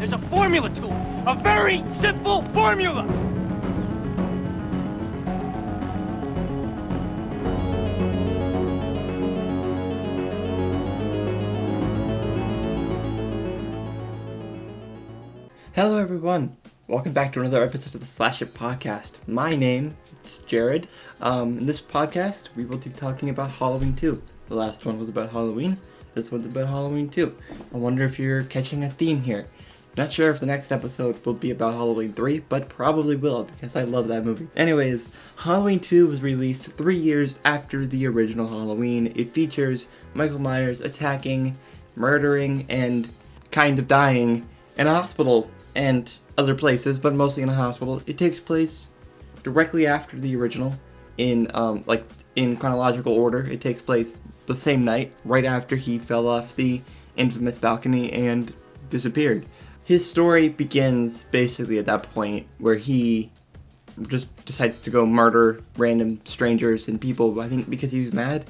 There's a formula to it. A very simple formula. Hello everyone, welcome back to another episode of the Slash It Podcast. My name is Jared. In this podcast, we will be talking about Halloween 2. The last one was about Halloween, this one's about Halloween 2. I wonder if you're catching a theme here. Not sure if the next episode will be about Halloween 3, but probably will because I love that movie. Anyways, Halloween 2 was released 3 years after the original Halloween. It features Michael Myers attacking, murdering, and kind of dying in a hospital and other places, but mostly in a hospital. It takes place directly after the original in chronological order. It takes place the same night, right after he fell off the infamous balcony and disappeared. His story begins basically at that point where he just decides to go murder random strangers and people, I think because he was mad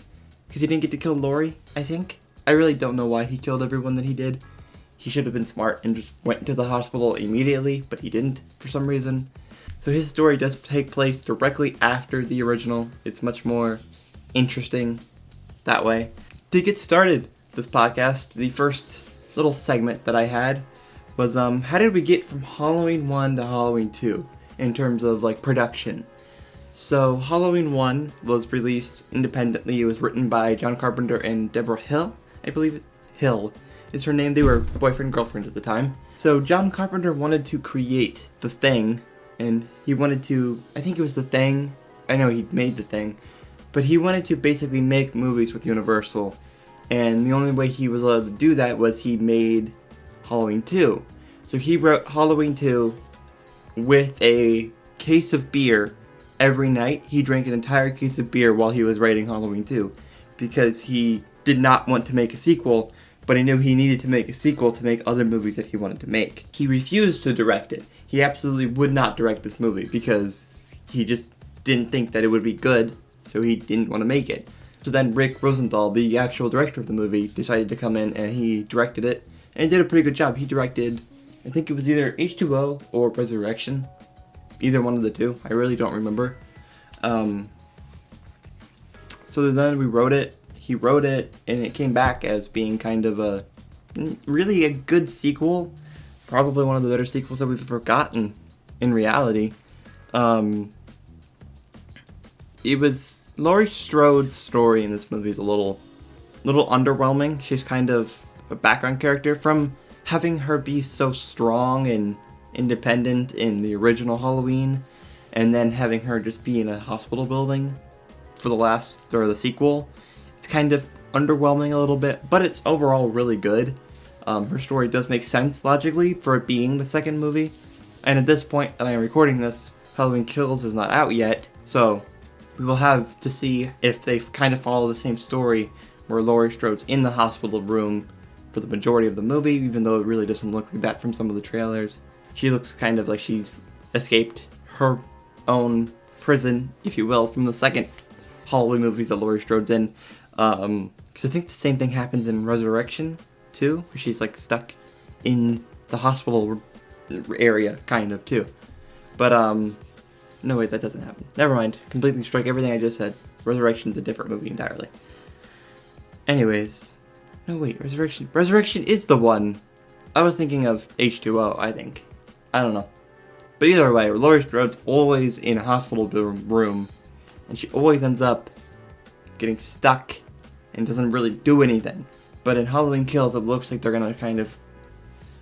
because he didn't get to kill Laurie, I think. I really don't know why he killed everyone that he did. He should have been smart and just went to the hospital immediately, but he didn't for some reason. So his story does take place directly after the original. It's much more interesting that way. To get started this podcast, the first little segment that I had was how did we get from Halloween 1 to Halloween 2 in terms of production. So Halloween 1 was released independently. It was written by John Carpenter and Deborah Hill. I believe it's Hill is her name. They were boyfriend and girlfriend at the time. So John Carpenter wanted to create The Thing, and he wanted to, I think it was The Thing, I know he made The Thing, but he wanted to basically make movies with Universal, and the only way he was allowed to do that was he made Halloween 2. So he wrote Halloween 2 with a case of beer every night. He drank an entire case of beer while he was writing Halloween 2, because he did not want to make a sequel, but he knew he needed to make a sequel to make other movies that he wanted to make. He refused to direct it. He absolutely would not direct this movie because he just didn't think that it would be good, so he didn't want to make it. So then Rick Rosenthal, the actual director of the movie, decided to come in and he directed it, and he did a pretty good job. He directed, I think it was either H2O or Resurrection. Either one of the two. I really don't remember. So then we wrote it. He wrote it, and it came back as being kind of really a good sequel. Probably one of the better sequels that we've ever gotten, in reality. It was Laurie Strode's story in this movie is a little underwhelming. She's kind of a background character from having her be so strong and independent in the original Halloween, and then having her just be in a hospital building for the sequel. It's kind of underwhelming a little bit, but it's overall really good. Her story does make sense logically for it being the second movie. And at this point that I am recording this, Halloween Kills is not out yet, so we will have to see if they kind of follow the same story where Laurie Strode's in the hospital room for the majority of the movie, even though it really doesn't look like that from some of the trailers. She looks kind of like she's escaped her own prison, if you will, from the second Halloween movies that Laurie Strode's in. Because I think the same thing happens in Resurrection, too, where she's, stuck in the hospital area, kind of, too. But, no, wait, that doesn't happen. Never mind. Completely strike everything I just said. Resurrection's a different movie entirely. Anyways. No, wait, Resurrection. Resurrection is the one. I was thinking of H2O, I think. I don't know. But either way, Laurie Strode's always in a hospital room, and she always ends up getting stuck and doesn't really do anything. But in Halloween Kills, it looks like they're gonna kind of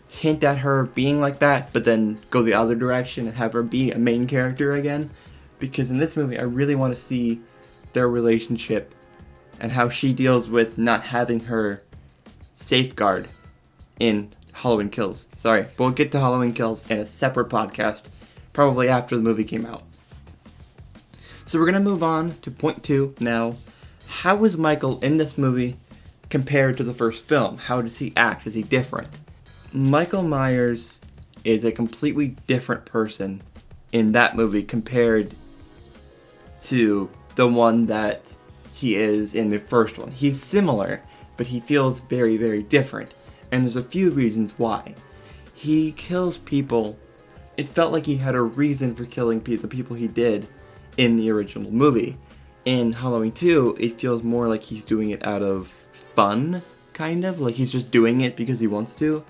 hint at her being like that, but then go the other direction and have her be a main character again. Because in this movie, I really want to see their relationship and how she deals with not having her safeguard in Halloween Kills. Sorry, we'll get to Halloween Kills in a separate podcast, probably after the movie came out. So we're gonna move on to point 2 now. How is Michael in this movie compared to the first film? How does he act? Is he different? Michael Myers is a completely different person in that movie compared to the one that he is in the first one. He's similar, but he feels very, very different. And there's a few reasons why. he kills people. It felt like he had a reason for killing the people he did in the original movie. In Halloween 2, it feels more like he's doing it out of fun, kind of. Like he's just doing it because he wants to.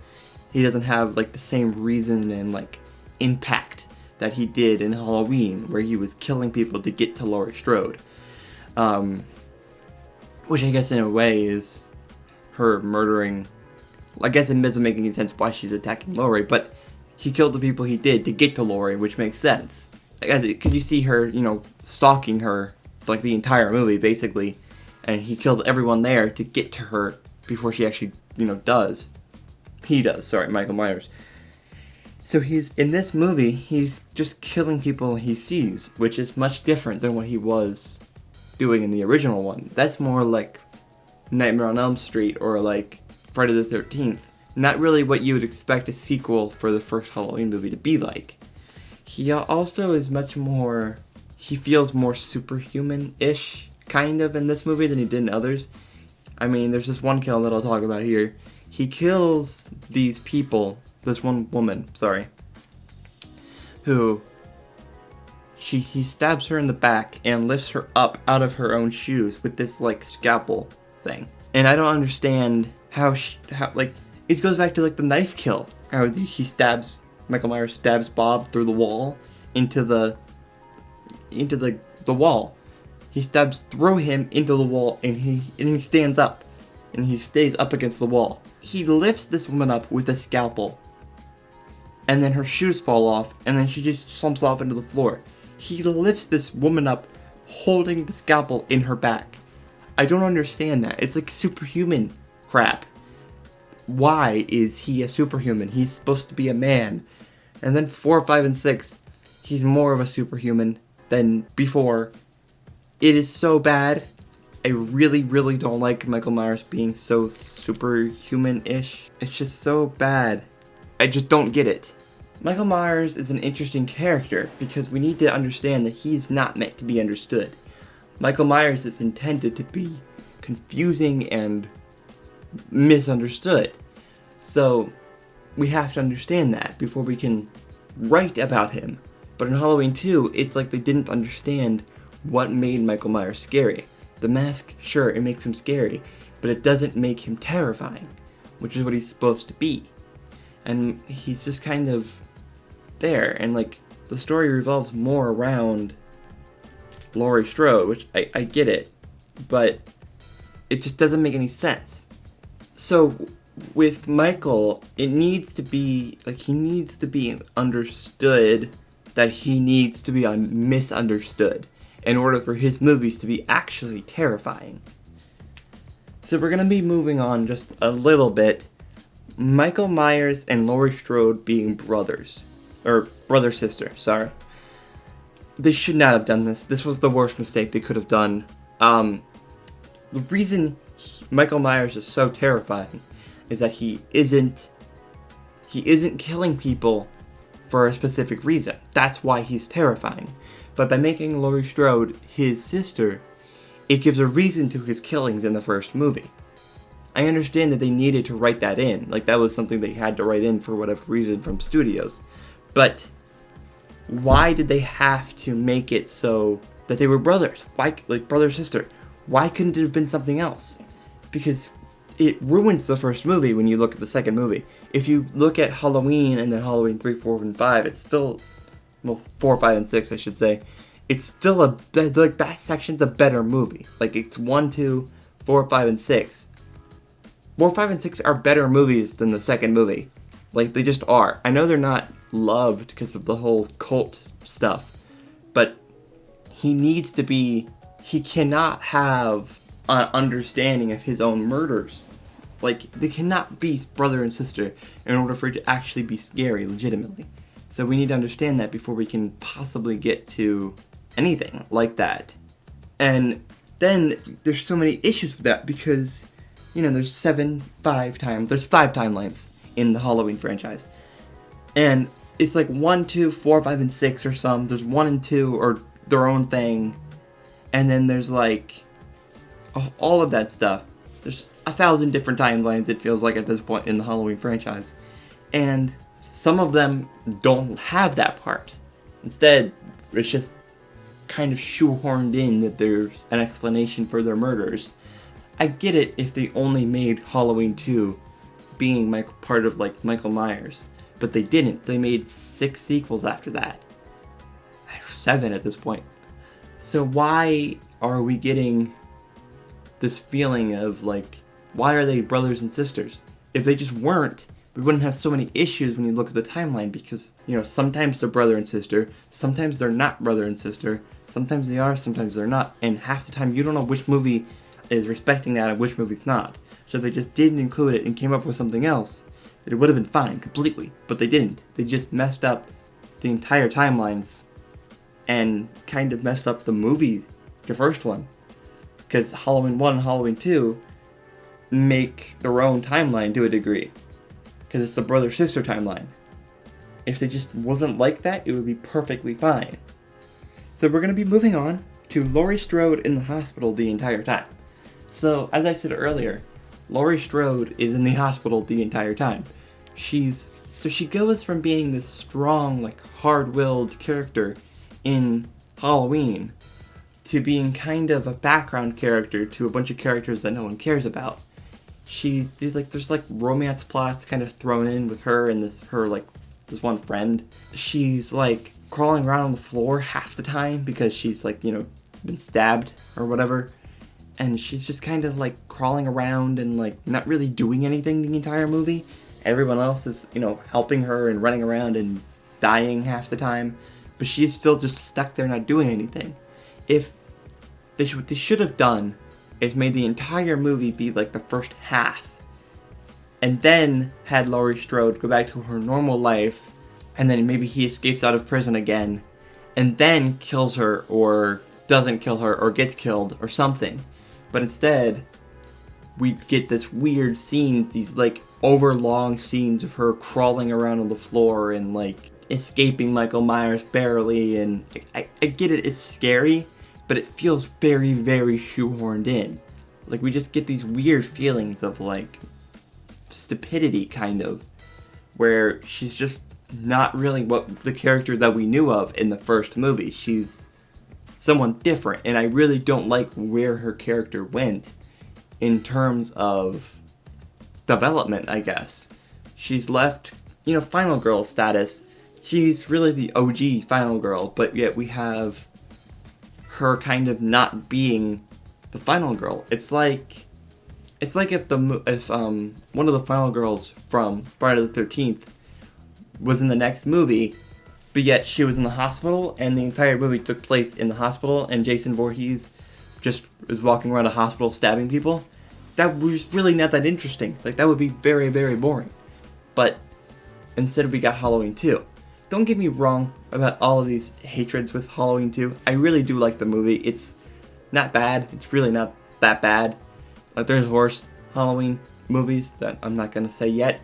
He doesn't have like the same reason and like impact that he did in Halloween, where he was killing people to get to Laurie Strode. Which I guess in a way is her murdering. I guess it doesn't make any sense why she's attacking Laurie, but he killed the people he did to get to Laurie, which makes sense. Because you see her, stalking her like the entire movie, basically, and he killed everyone there to get to her before she actually, does. He does, sorry, Michael Myers. So in this movie, he's just killing people he sees, which is much different than what he was doing in the original one. That's more like Nightmare on Elm Street or like Friday the 13th. Not really what you would expect a sequel for the first Halloween movie to be like. He also is much more, he feels more superhuman-ish, kind of, in this movie than he did in others. I mean, there's this one kill that I'll talk about here. He kills these people, this one woman, who he stabs her in the back and lifts her up out of her own shoes with this like scalpel thing. And I don't understand how it goes back to like the knife kill. How Michael Myers stabs Bob through the wall into the wall. He stabs through him into the wall and he stands up and he stays up against the wall. He lifts this woman up with a scalpel. And then her shoes fall off, and then she just slumps off into the floor. He lifts this woman up, holding the scalpel in her back. I don't understand that. It's like superhuman crap. Why is he a superhuman? He's supposed to be a man. And then 4, 5, and 6, he's more of a superhuman than before. It is so bad. I really, really don't like Michael Myers being so superhuman-ish. It's just so bad. I just don't get it. Michael Myers is an interesting character because we need to understand that he's not meant to be understood. Michael Myers is intended to be confusing and misunderstood. So we have to understand that before we can write about him. But in Halloween 2, it's like they didn't understand what made Michael Myers scary. The mask, sure, it makes him scary, but it doesn't make him terrifying, which is what he's supposed to be. And he's just kind of there, and like the story revolves more around Laurie Strode, which I get it, but it just doesn't make any sense. So with Michael, it needs to be like he needs to be understood that he needs to be misunderstood in order for his movies to be actually terrifying. So we're gonna be moving on just a little bit. Michael Myers and Laurie Strode being brothers. Or brother-sister, sorry. They should not have done this. This was the worst mistake they could have done. The reason Michael Myers is so terrifying is that he isn't killing people for a specific reason. That's why he's terrifying. But by making Laurie Strode his sister, it gives a reason to his killings in the first movie. I understand that they needed to write that in. Like, that was something they had to write in for whatever reason from studios. But why did they have to make it so that they were brothers? Why, like, brother-sister? Why couldn't it have been something else? Because it ruins the first movie when you look at the second movie. If you look at Halloween and then Halloween 3, 4, and 5, it's still... Well, 4, 5, and 6, I should say. It's still like, that section's a better movie. Like, it's 1, 2, 4, 5, and 6. 4, 5, and 6 are better movies than the second movie. Like, they just are. I know they're not loved because of the whole cult stuff, but he cannot have an understanding of his own murders. Like, they cannot be brother and sister in order for it to actually be scary, legitimately. So we need to understand that before we can possibly get to anything like that. And then there's so many issues with that because, there's 5 timelines in the Halloween franchise. And it's like 1, 2, 4, 5, and 6 or some. There's 1 and 2 or their own thing. And then there's like all of that stuff. There's 1,000 different timelines, it feels like, at this point in the Halloween franchise. And some of them don't have that part. Instead, it's just kind of shoehorned in that there's an explanation for their murders. I get it if they only made Halloween 2 being part of like Michael Myers, but they didn't. They made 6 sequels after that. 7 at this point. So why are we getting this feeling of like, why are they brothers and sisters? If they just weren't, we wouldn't have so many issues when you look at the timeline, because, sometimes they're brother and sister, sometimes they're not brother and sister, sometimes they are, sometimes they're not, and half the time you don't know which movie is respecting that and which movie's not. So they just didn't include it and came up with something else that it would have been fine completely, but they didn't. They just messed up the entire timelines and kind of messed up the movie, the first one. Because Halloween 1 and Halloween 2 make their own timeline to a degree. Because it's the brother-sister timeline. If they just wasn't like that, it would be perfectly fine. So we're going to be moving on to Laurie Strode in the hospital the entire time. So, as I said earlier, Laurie Strode is in the hospital the entire time. She goes from being this strong, like, hard-willed character in Halloween to being kind of a background character to a bunch of characters that no one cares about. There's romance plots kind of thrown in with her and this one friend. She's like crawling around on the floor half the time because she's been stabbed or whatever. And she's just kind of like crawling around and like not really doing anything the entire movie. Everyone else is, helping her and running around and dying half the time. But she's still just stuck there not doing anything. If they should have done is made the entire movie be like the first half, and then had Laurie Strode go back to her normal life, and then maybe he escapes out of prison again, and then kills her, or doesn't kill her, or gets killed, or something. But instead, we get this weird scenes, these like overlong scenes of her crawling around on the floor and like escaping Michael Myers barely, and I get it, it's scary, but it feels very, very shoehorned in. Like, we just get these weird feelings of, like, stupidity, kind of, where she's just not really what the character that we knew of in the first movie. She's someone different, and I really don't like where her character went in terms of development, I guess. She's left, final girl status. She's really the OG final girl, but yet we have her kind of not being the final girl. It's like if one of the final girls from Friday the 13th was in the next movie, but yet she was in the hospital, and the entire movie took place in the hospital, and Jason Voorhees just is walking around a hospital stabbing people. That was really not that interesting. Like, that would be very, very boring. But instead we got Halloween 2. Don't get me wrong about all of these hatreds with Halloween 2. I really do like the movie. It's not bad. It's really not that bad. Like, there's worse Halloween movies that I'm not going to say yet.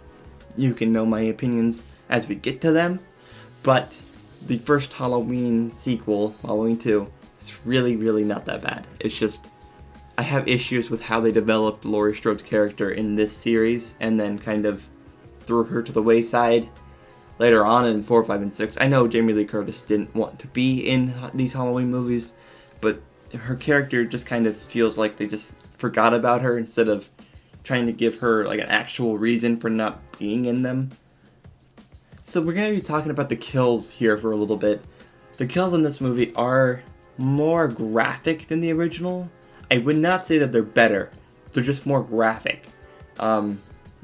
You can know my opinions as we get to them. But the first Halloween sequel, Halloween 2, is really, really not that bad. It's just, I have issues with how they developed Laurie Strode's character in this series and then kind of threw her to the wayside later on in 4, 5, and 6. I know Jamie Lee Curtis didn't want to be in these Halloween movies, but her character just kind of feels like they just forgot about her instead of trying to give her like an actual reason for not being in them. So we're going to be talking about the kills here for a little bit. The kills in this movie are more graphic than the original. I would not say that they're better. They're just more graphic.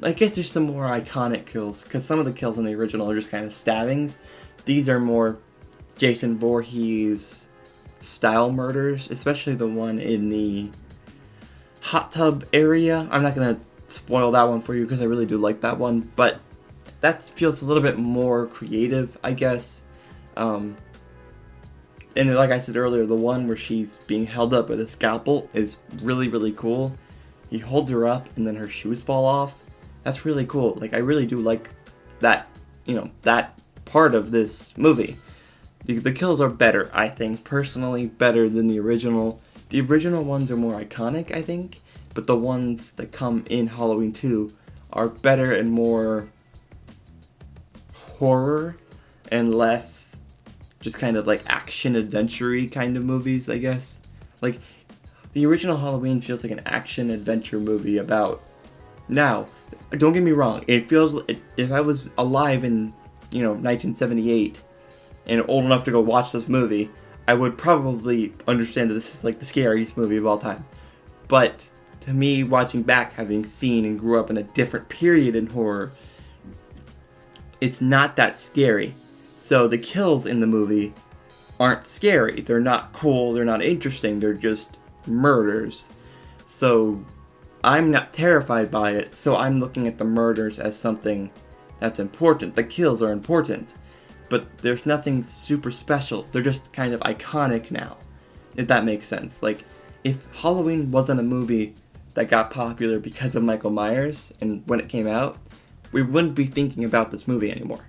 I guess there's some more iconic kills, because some of the kills in the original are just kind of stabbings. These are more Jason Voorhees style murders, especially the one in the hot tub area. I'm not going to spoil that one for you because I really do like that one, but that feels a little bit more creative, I guess. And like I said earlier, the one where she's being held up with a scalpel is really, really cool. He holds her up and then her shoes fall off. That's really cool. Like, I really do like that, that part of this movie. The kills are better, I think, personally better than the original. The original ones are more iconic, I think, but the ones that come in Halloween 2 are better and more horror and less just kind of like action adventure-y kind of movies, I guess. Like, the original Halloween feels like an action adventure movie about... Now, don't get me wrong, it feels... If I was alive in, 1978 and old enough to go watch this movie, I would probably understand that this is like the scariest movie of all time. But to me, watching back, having seen and grew up in a different period in horror, it's not that scary. So the kills in the movie aren't scary. They're not cool, they're not interesting, they're just murders. So I'm not terrified by it, so I'm looking at the murders as something that's important. The kills are important, but there's nothing super special. They're just kind of iconic now, if that makes sense. Like, if Halloween wasn't a movie that got popular because of Michael Myers and when it came out, we wouldn't be thinking about this movie anymore.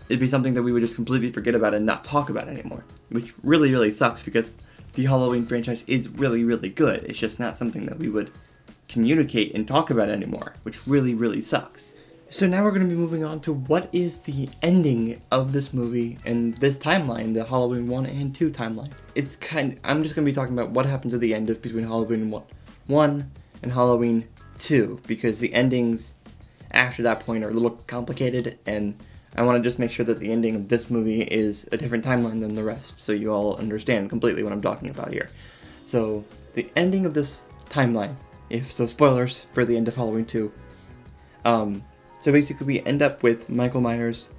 It'd be something that we would just completely forget about and not talk about anymore, which really, really sucks because the Halloween franchise is really, really good. It's just not something that we would communicate and talk about anymore, which really, really sucks. So now we're going to be moving on to what is the ending of this movie and this timeline, the Halloween 1 and 2 timeline. I'm just going to be talking about what happened to the end of between Halloween 1 and Halloween 2, because the endings after that point are a little complicated, and I want to just make sure that the ending of this movie is a different timeline than the rest, so you all understand completely what I'm talking about here. So, the ending of this timeline, spoilers for the end of Halloween 2, so basically we end up with Michael Myers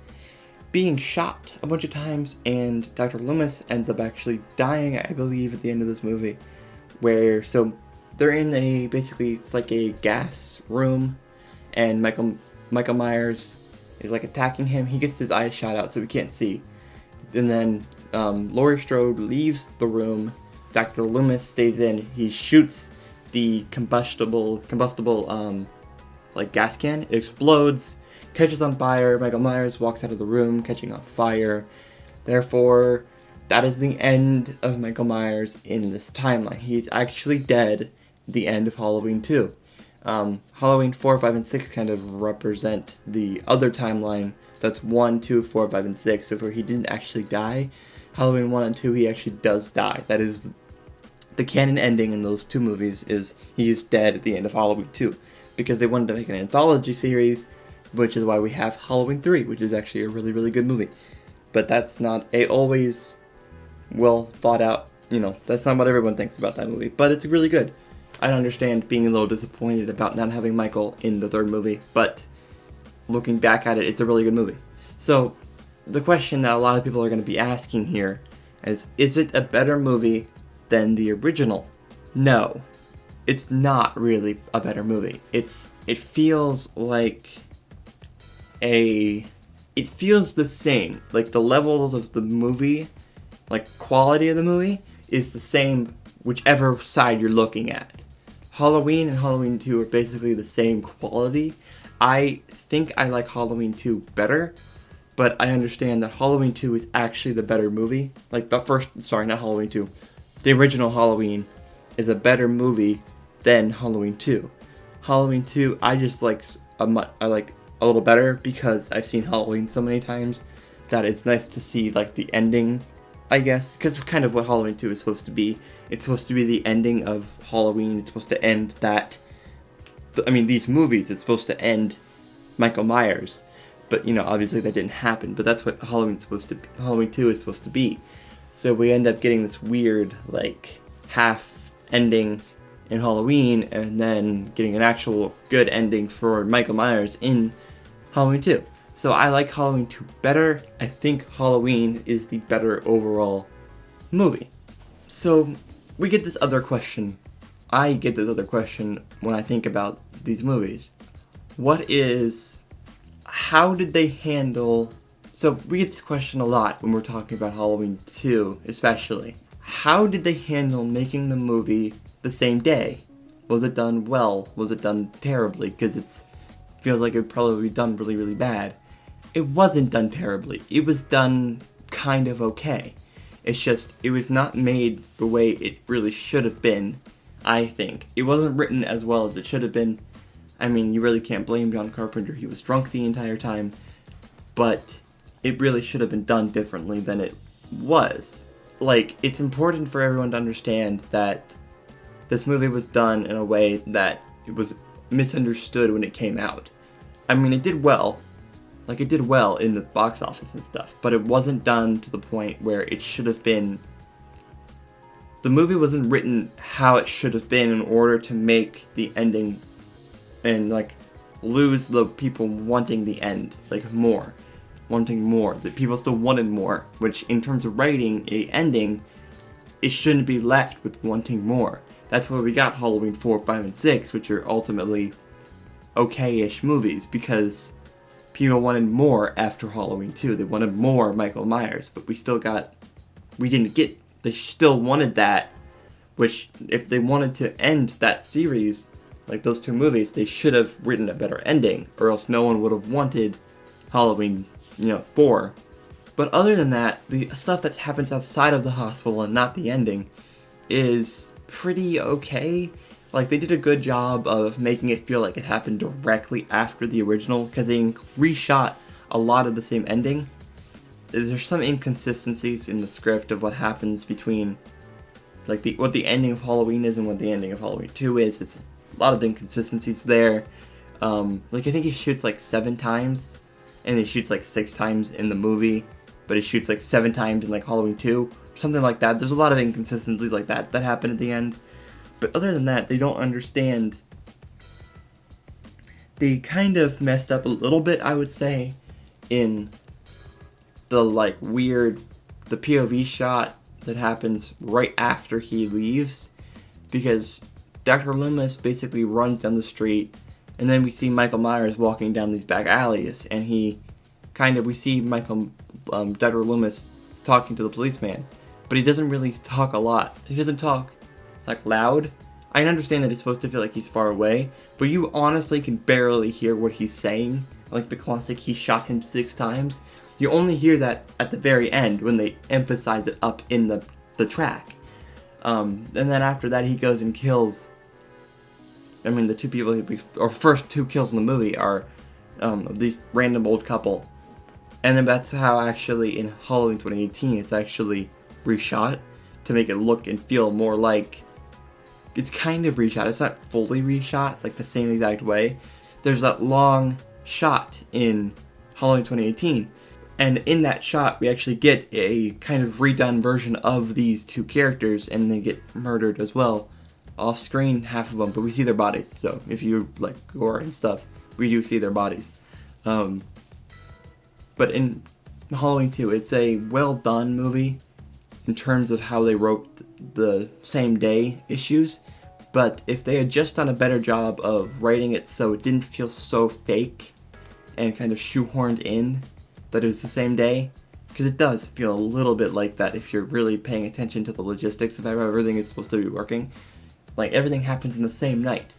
being shot a bunch of times, and Dr. Loomis ends up actually dying, I believe, at the end of this movie, so they're in it's like a gas room, and Michael Myers is like attacking him. He gets his eyes shot out so he can't see. And then Laurie Strode leaves the room. Dr. Loomis stays in. He shoots the combustible like gas can. It explodes, catches on fire. Michael Myers walks out of the room, catching on fire. Therefore, that is the end of Michael Myers in this timeline. He's actually dead at the end of Halloween 2. Halloween 4, 5, and 6 kind of represent the other timeline. That's 1, 2, 4, 5, and 6. So where he didn't actually die, Halloween 1 and 2, he actually does die. That is the canon ending in those two movies, is he is dead at the end of Halloween 2. Because they wanted to make an anthology series, which is why we have Halloween 3, which is actually a really, really good movie. But that's not a always well thought out, that's not what everyone thinks about that movie. But it's really good. I understand being a little disappointed about not having Michael in the third movie, but looking back at it, it's a really good movie. So, the question that a lot of people are going to be asking here is it a better movie than the original? No, it's not really a better movie. It feels like it feels the same. Like, the levels of the movie, like, quality of the movie, is the same whichever side you're looking at. Halloween and Halloween 2 are basically the same quality. I think I like Halloween 2 better, but I understand that Halloween 2 is actually the better movie. Like, not Halloween 2. The original Halloween is a better movie than Halloween 2. Halloween 2, I just like a little better because I've seen Halloween so many times that it's nice to see, like, the ending, I guess, because it's kind of what Halloween 2 is supposed to be. It's supposed to be the ending of Halloween. It's supposed to end these movies, it's supposed to end Michael Myers. But, obviously that didn't happen. But that's what Halloween 2 is supposed to be. So we end up getting this weird, like, half ending in Halloween, and then getting an actual good ending for Michael Myers in Halloween 2. So I like Halloween 2 better. I think Halloween is the better overall movie. So we get this other question. I get this other question when I think about these movies. How did they handle... So we get this question a lot when we're talking about Halloween 2, especially. How did they handle making the movie the same day? Was it done well? Was it done terribly? Because it feels like it would probably be done really, really bad. It wasn't done terribly. It was done kind of okay. It's just, it was not made the way it really should have been, I think. It wasn't written as well as it should have been. I mean, you really can't blame John Carpenter. He was drunk the entire time. but it really should have been done differently than it was. Like, it's important for everyone to understand that this movie was done in a way that it was misunderstood when it came out. I mean, it did well. Like, it did well in the box office and stuff, but it wasn't done to the point where it should have been. The movie wasn't written how it should have been in order to make the ending and, like, lose the people wanting the end, like, more. Wanting more. The people still wanted more, which, in terms of writing a ending, it shouldn't be left with wanting more. That's why we got Halloween 4, 5, and 6, which are ultimately okay-ish movies, because people wanted more after Halloween 2. They wanted more Michael Myers, but we still they still wanted that, which, if they wanted to end that series, like those two movies, they should have written a better ending, or else no one would have wanted Halloween, 4. But other than that, the stuff that happens outside of the hospital and not the ending is pretty okay. Like, they did a good job of making it feel like it happened directly after the original, because they reshot a lot of the same ending. There's some inconsistencies in the script of what happens between, like, what the ending of Halloween is and what the ending of Halloween 2 is. It's a lot of inconsistencies there. Like, I think he shoots, like, 7 times, and he shoots, like, 6 times in the movie, but he shoots, like, 7 times in, like, Halloween 2, something like that. There's a lot of inconsistencies like that happen at the end. But other than that, they don't understand. They kind of messed up a little bit, I would say, in the, like, the POV shot that happens right after he leaves. Because Dr. Loomis basically runs down the street, and then we see Michael Myers walking down these back alleys, and we see Dr. Loomis talking to the policeman, but he doesn't really talk a lot. He doesn't talk, like, loud. I understand that it's supposed to feel like he's far away, but you honestly can barely hear what he's saying. Like the classic, he shot him 6 times. You only hear that at the very end when they emphasize it up in the track. And then after that, he goes and kills. I mean, the two people, first 2 kills in the movie are these random old couple. And then that's how, actually, in Halloween 2018, it's actually reshot to make it look and feel more like. It's kind of reshot. It's not fully reshot, like the same exact way. There's that long shot in Halloween 2018. And in that shot, we actually get a kind of redone version of these 2 characters, and they get murdered as well. Off screen, half of them, but we see their bodies. So if you like gore and stuff, we do see their bodies. But in Halloween 2, it's a well done movie in terms of how they wrote the same day issues. But if they had just done a better job of writing it so it didn't feel so fake and kind of shoehorned in that it was the same day, because it does feel a little bit like that if you're really paying attention to the logistics of how everything is supposed to be working. Like, everything happens in the same night,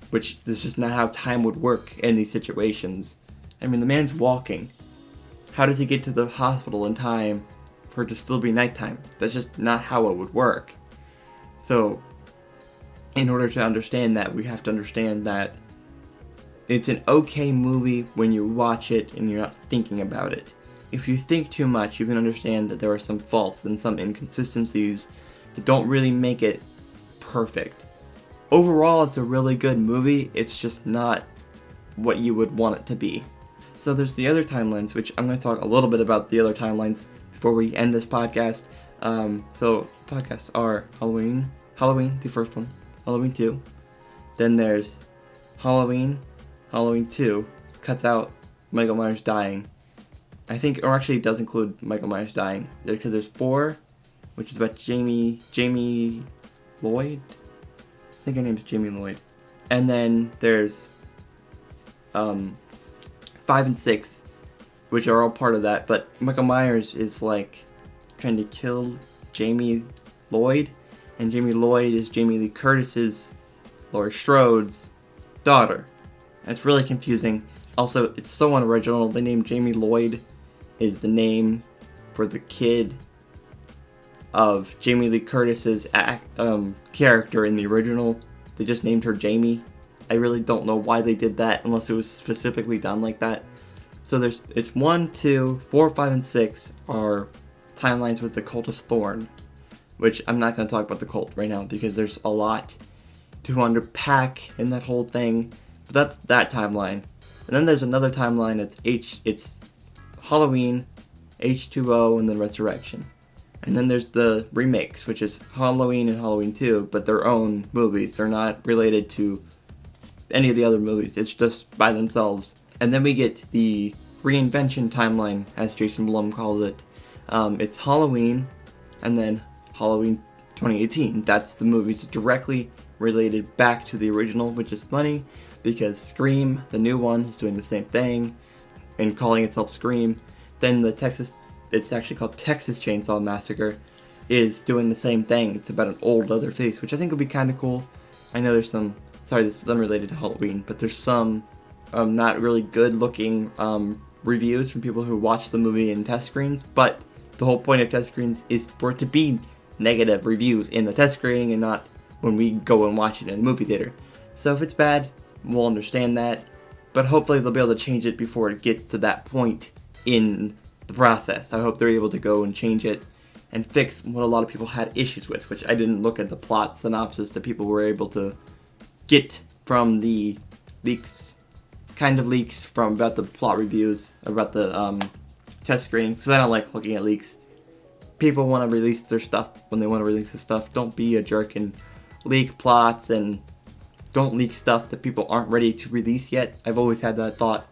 which is just not how time would work in these situations. I mean, the man's walking. How does he get to the hospital in time for it to still be nighttime? That's just not how it would work. So, in order to understand that, we have to understand that it's an okay movie when you watch it and you're not thinking about it. If you think too much, you can understand that there are some faults and some inconsistencies that don't really make it perfect. Overall, it's a really good movie. It's just not what you would want it to be. So there's the other timelines, which I'm going to talk a little bit about the other timelines before we end this podcast. So podcasts are Halloween, the first one, Halloween 2. Then there's Halloween 2, cuts out Michael Myers dying. I think, or actually it does include Michael Myers dying, because there's 4, which is about Jamie Lloyd? I think her name's Jamie Lloyd. And then there's 5 and 6, which are all part of that, but Michael Myers is like trying to kill Jamie Lloyd, and Jamie Lloyd is Jamie Lee Curtis's, Laurie Strode's daughter. And it's really confusing. Also, it's so unoriginal. The name Jamie Lloyd is the name for the kid of Jamie Lee Curtis's character in the original. They just named her Jamie. I really don't know why they did that unless it was specifically done like that. So it's 1, 2, 4, 5, and 6 are timelines with the Cult of Thorn, which I'm not going to talk about the cult right now because there's a lot to unpack in that whole thing. But that's that timeline. And then there's another timeline. It's Halloween, H2O, and then Resurrection. And then there's the remakes, which is Halloween and Halloween 2, but their own movies. They're not related to any of the other movies. It's just by themselves. And then we get the reinvention timeline, as Jason Blum calls it. It's Halloween, and then Halloween 2018. That's the movies directly related back to the original, which is funny because Scream, the new one, is doing the same thing and calling itself Scream. Then it's actually called Texas Chainsaw Massacre, is doing the same thing. It's about an old Leatherface, which I think would be kind of cool. I know there's some, sorry, this is unrelated to Halloween, but there's some not really good looking reviews from people who watch the movie in test screens, but the whole point of test screens is for it to be negative reviews in the test screening and not when we go and watch it in a movie theater. So if it's bad, we'll understand that, but hopefully they'll be able to change it before it gets to that point in the process. I hope they're able to go and change it and fix what a lot of people had issues with, which I didn't look at the plot synopsis that people were able to get from the leaks from about the plot reviews, about the test screening, because I don't like looking at leaks. People want to release their stuff when they want to release their stuff. Don't be a jerk and leak plots, and don't leak stuff that people aren't ready to release yet. I've always had that thought,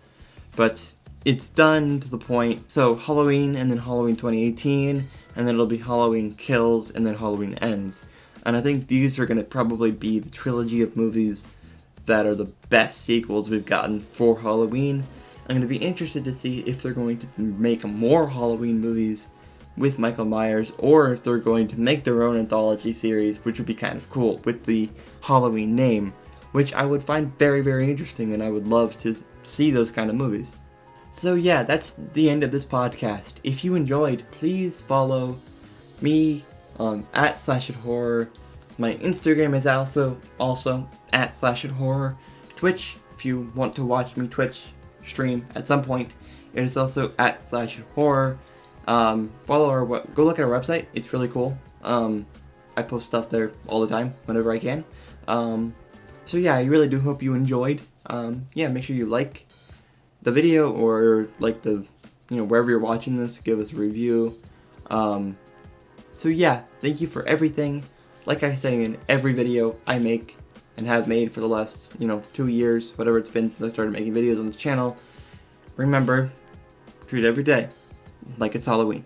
but it's done to the point. So Halloween, and then Halloween 2018, and then it'll be Halloween Kills, and then Halloween Ends. And I think these are going to probably be the trilogy of movies that are the best sequels we've gotten for Halloween. I'm going to be interested to see if they're going to make more Halloween movies with Michael Myers, or if they're going to make their own anthology series, which would be kind of cool, with the Halloween name, which I would find very, very interesting, and I would love to see those kind of movies. So yeah, that's the end of this podcast. If you enjoyed, please follow me on @slashithorror. My Instagram is also @slashithorror. Twitch, if you want to watch me Twitch stream at some point, it is also @slashithorror. Go look at our website. It's really cool. I post stuff there all the time, whenever I can. So yeah, I really do hope you enjoyed. Make sure you like the video, or like wherever you're watching this, give us a review. So yeah, thank you for everything. Like I say in every video I make and have made for the last 2 years, whatever it's been since I started making videos on this channel, remember, treat every day like it's Halloween.